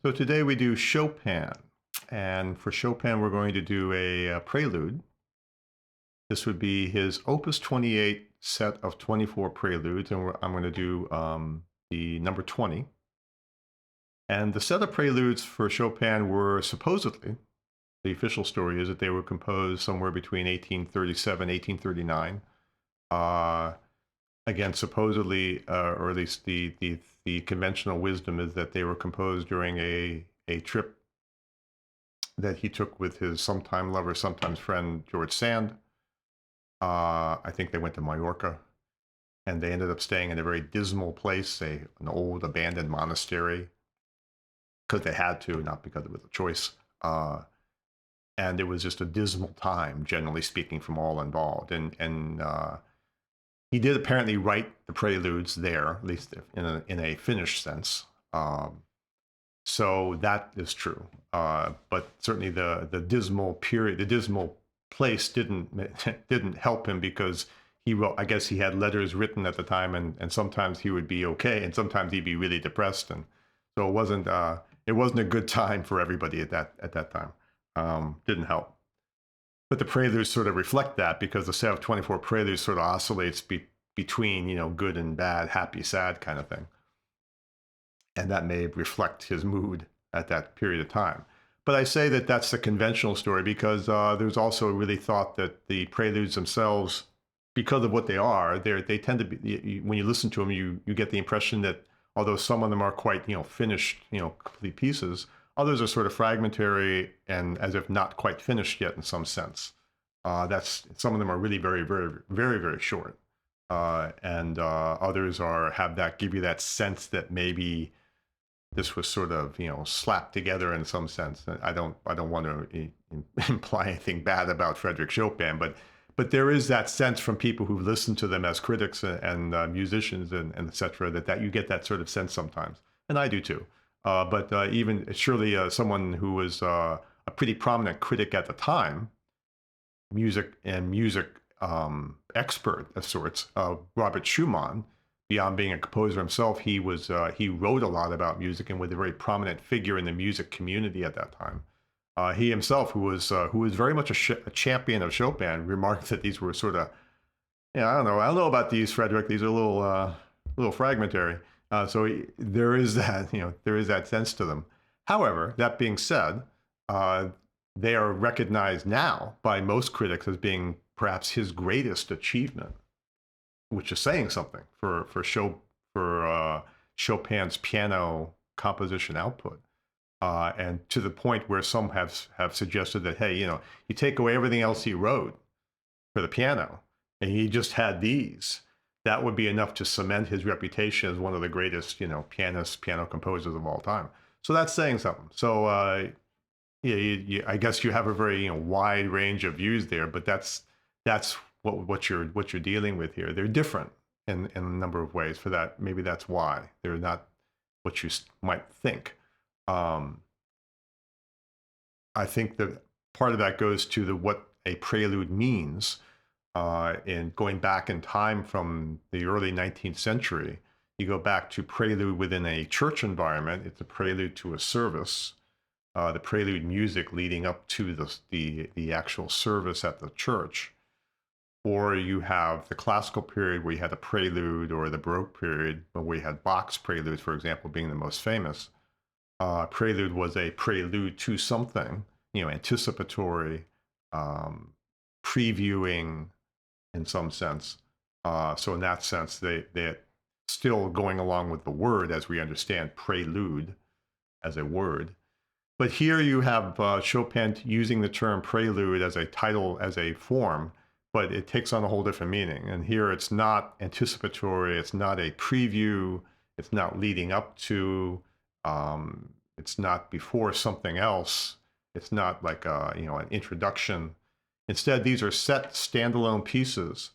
So today we do Chopin, and for Chopin we're going to do a prelude. This would be his Opus 28 set of 24 preludes, and I'm going to do the number 20. And the set of preludes for Chopin were supposedly, the official story is that they were composed somewhere between 1837, 1839. Again, supposedly, or at least the conventional wisdom is that they were composed during a trip that he took with his sometime lover, sometimes friend, George Sand. I think they went to Mallorca, and they ended up staying in a very dismal place, an old abandoned monastery, because they had to, not because it was a choice. And it was just a dismal time, generally speaking, from all involved. And he did apparently write the preludes there, at least in a finished sense. So that is true. But certainly the dismal period, the dismal place didn't help him, because he wrote, I guess he had letters written at the time, and sometimes he would be okay, and sometimes he'd be really depressed, and so it wasn't a good time for everybody at that time. Didn't help. But the preludes sort of reflect that, because the set of 24 preludes sort of oscillates between, good and bad, happy, sad kind of thing. And that may reflect his mood at that period of time. But I say that that's the conventional story, because there's also really thought that the preludes themselves, because of what they are, they tend to be, when you listen to them, you get the impression that although some of them are quite, finished, complete pieces, others are sort of fragmentary and as if not quite finished yet in some sense. Some of them are really very, very, very, very short. And others give you that sense that maybe this was sort of slapped together in some sense. I don't want to imply anything bad about Frederick Chopin, but there is that sense from people who listen to them as critics and musicians and etc. that you get that sort of sense sometimes, and I do too. But even surely someone who was a pretty prominent critic at the time, music expert of sorts, Robert Schumann. Beyond being a composer himself, he wrote a lot about music and was a very prominent figure in the music community at that time. He himself, who was very much a champion of Chopin, remarked that these were sort of, I don't know about these, Frederick. These are a little fragmentary. There is that sense to them. However, that being said, they are recognized now by most critics as being perhaps his greatest achievement, which is saying something for Chopin's piano composition output. And to the point where some have suggested that, hey, you take away everything else he wrote for the piano, and he just had these, that would be enough to cement his reputation as one of the greatest, piano composers of all time. So that's saying something. So I guess you have a very wide range of views there, but that's what you're dealing with here. They're different in a number of ways. For that, maybe that's why they're not what you might think. I think that part of that goes to what a prelude means. In going back in time from the early 19th century, you go back to prelude within a church environment. It's a prelude to a service. The prelude music leading up to the actual service at the church. Or you have the classical period where you had a prelude, or the Baroque period where you had Bach's preludes, for example, being the most famous. Prelude was a prelude to something, anticipatory, previewing in some sense. So in that sense, they're still going along with the word as we understand prelude as a word. But here you have Chopin using the term prelude as a title, as a form, but it takes on a whole different meaning. And here it's not anticipatory, it's not a preview, it's not leading up to, it's not before something else, it's not like an introduction. Instead, these are set standalone pieces,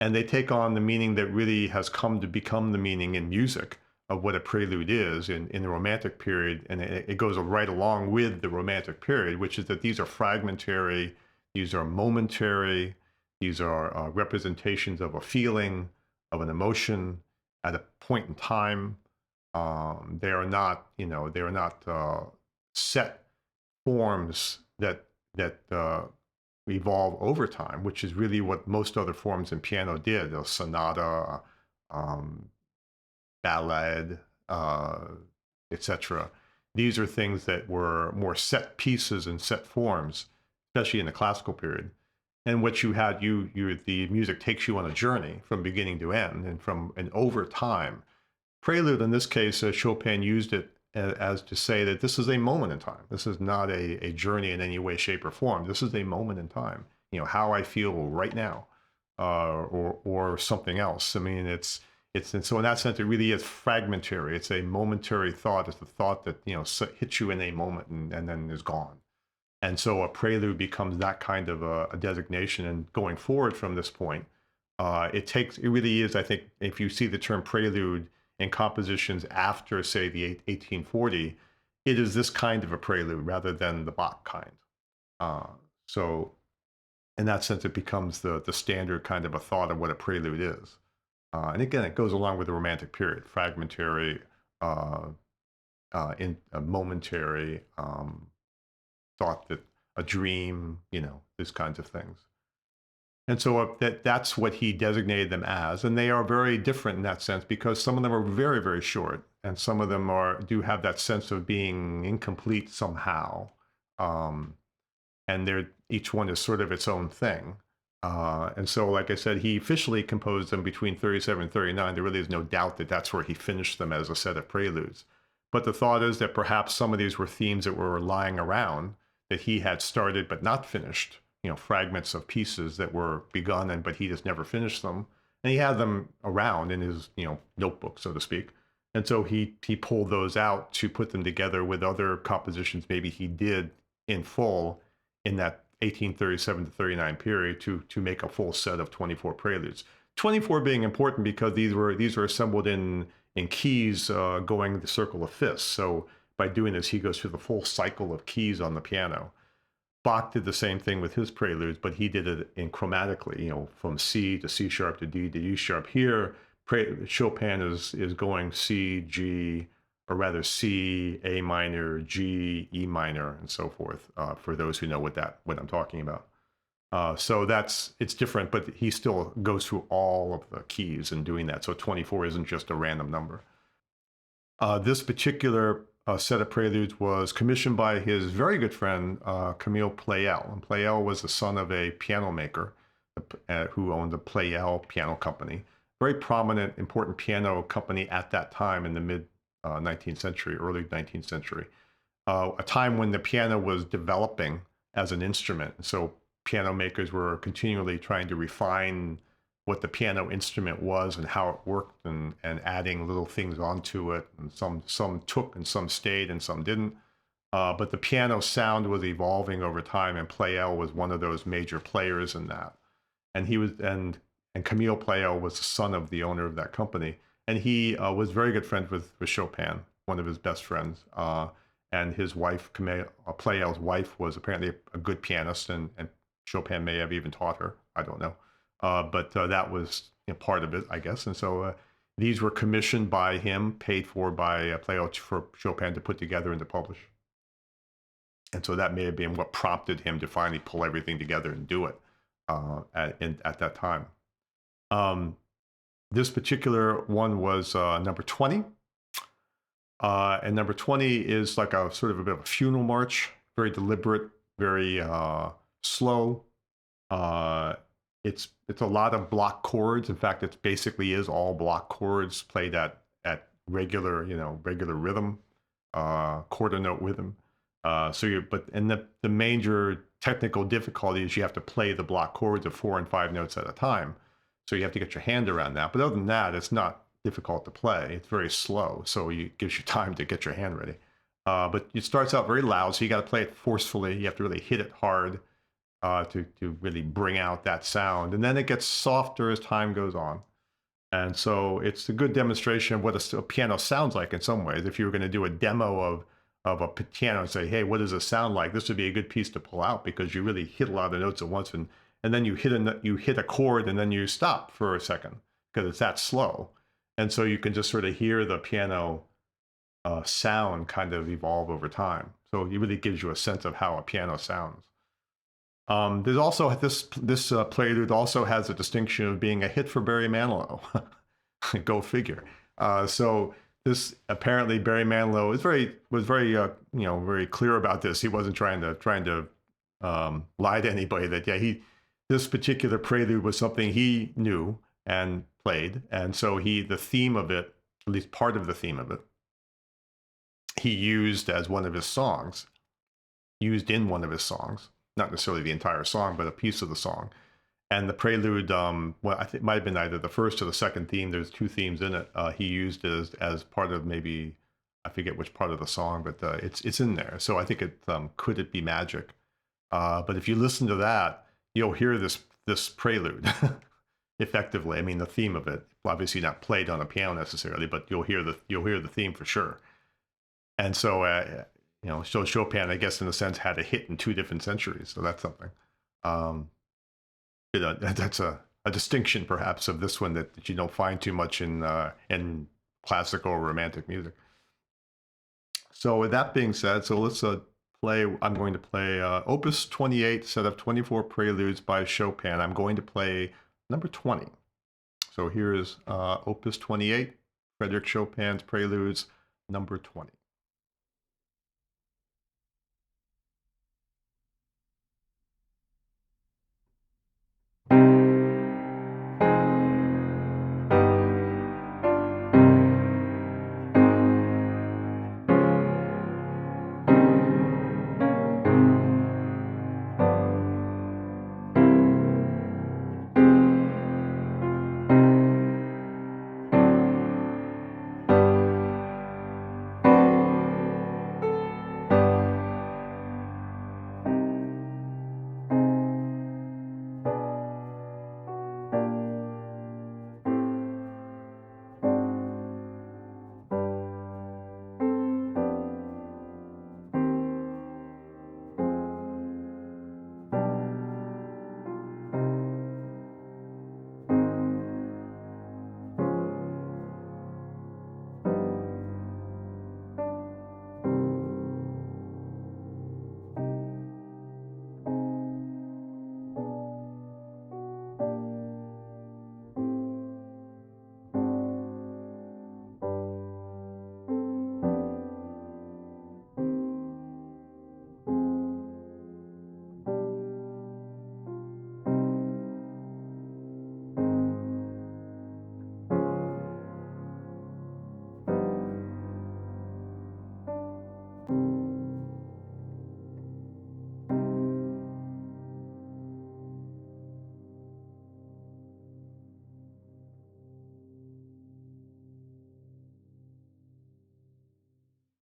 and they take on the meaning that really has come to become the meaning in music of what a prelude is in the Romantic period. And it goes right along with the Romantic period, which is that these are fragmentary, these are momentary, these are representations of a feeling, of an emotion at a point in time. They are not, they are not set forms that evolve over time, which is really what most other forms in piano did. A sonata, um, ballad, etc. These are things that were more set pieces and set forms, especially in the classical period. And what you had, the music takes you on a journey from beginning to end, and over time. Prelude, in this case, Chopin used it as to say that this is a moment in time. This is not a journey in any way, shape, or form. This is a moment in time. How I feel right now, or something else. I mean, it's and so in that sense, it really is fragmentary. It's a momentary thought. It's the thought that hits you in a moment and then is gone. And so a prelude becomes that kind of a designation. And going forward from this point, it really is, I think, if you see the term prelude in compositions after, say, the 1840, it is this kind of a prelude rather than the Bach kind. So in that sense, it becomes the standard kind of a thought of what a prelude is. And again, it goes along with the Romantic period, fragmentary, in a momentary, thought that a dream, these kinds of things. And so that's what he designated them as. And they are very different in that sense because some of them are very, very short. And some of them do have that sense of being incomplete somehow. And each one is sort of its own thing. And so, like I said, he officially composed them between 37 and 39. There really is no doubt that that's where he finished them as a set of preludes. But the thought is that perhaps some of these were themes that were lying around that he had started but not finished, fragments of pieces that were begun but he just never finished them. And he had them around in his, notebook, so to speak. And so he pulled those out to put them together with other compositions maybe he did in full in that 1837 to 39 period to make a full set of 24 preludes. 24 being important because these were assembled in keys going the circle of fifths. So by doing this, he goes through the full cycle of keys on the piano. Bach did the same thing with his preludes, but he did it in chromatically, from C to C sharp to D to E sharp. Here, Chopin is going C, G, or rather C, A minor, G, E minor, and so forth, for those who know what I'm talking about. So it's different, but he still goes through all of the keys in doing that. So 24 isn't just a random number. This particular set of preludes was commissioned by his very good friend, Camille Pleyel. And Pleyel was the son of a piano maker who owned the Pleyel Piano Company. Very prominent, important piano company at that time in the mid 19th century, early 19th century. A time when the piano was developing as an instrument. So piano makers were continually trying to refine what the piano instrument was and how it worked, and adding little things onto it. And some took and some stayed and some didn't. But the piano sound was evolving over time, and Pleyel was one of those major players in that. And he was and Camille Pleyel was the son of the owner of that company, and he was very good friends with Chopin, one of his best friends. And his wife, Pleyel's wife, was apparently a good pianist, and Chopin may have even taught her. I don't know. But that was part of it, I guess. And so these were commissioned by him, paid for by Pleyel for Chopin to put together and to publish. And so that may have been what prompted him to finally pull everything together and do it at that time. This particular one was number 20. And number 20 is like a sort of a bit of a funeral march, very deliberate, very slow. It's a lot of block chords. In fact, it basically is all block chords played at regular rhythm, quarter note rhythm. The major technical difficulty is you have to play the block chords of 4 and 5 notes at a time. So you have to get your hand around that. But other than that, it's not difficult to play. It's very slow, so it gives you time to get your hand ready. But it starts out very loud, so you got to play it forcefully. You have to really hit it hard to really bring out that sound. And then it gets softer as time goes on. And so it's a good demonstration of what a piano sounds like in some ways. If you were going to do a demo of a piano and say, hey, what does it sound like? This would be a good piece to pull out because you really hit a lot of notes at once, and then you hit a chord and then you stop for a second because it's that slow. And so you can just sort of hear the piano sound kind of evolve over time. So it really gives you a sense of how a piano sounds. There's also this prelude also has a distinction of being a hit for Barry Manilow. Go figure. So this apparently Barry Manilow was very very clear about this. He wasn't trying to lie to anybody that this particular prelude was something he knew and played, and so the theme of it, at least part of the theme of it, he used as one of his songs, used in one of his songs, not necessarily the entire song, but a piece of the song. And the prelude, well, I think it might have been either the first or the second theme. There's two themes in it. He used it as part of maybe, I forget which part of the song, but it's in there. So I think it could it be magic? But if you listen to that, you'll hear this prelude effectively. I mean, the theme of it, obviously not played on a piano necessarily, but you'll hear the theme for sure. And so so Chopin, I guess in a sense, had a hit in two different centuries. So that's something. That's a distinction perhaps of this one that you don't find too much in classical or romantic music. So with that being said, so let's play. I'm going to play Opus 28, set of 24 preludes by Chopin. I'm going to play number 20. So here's Opus 28, Frédéric Chopin's Preludes, number 20.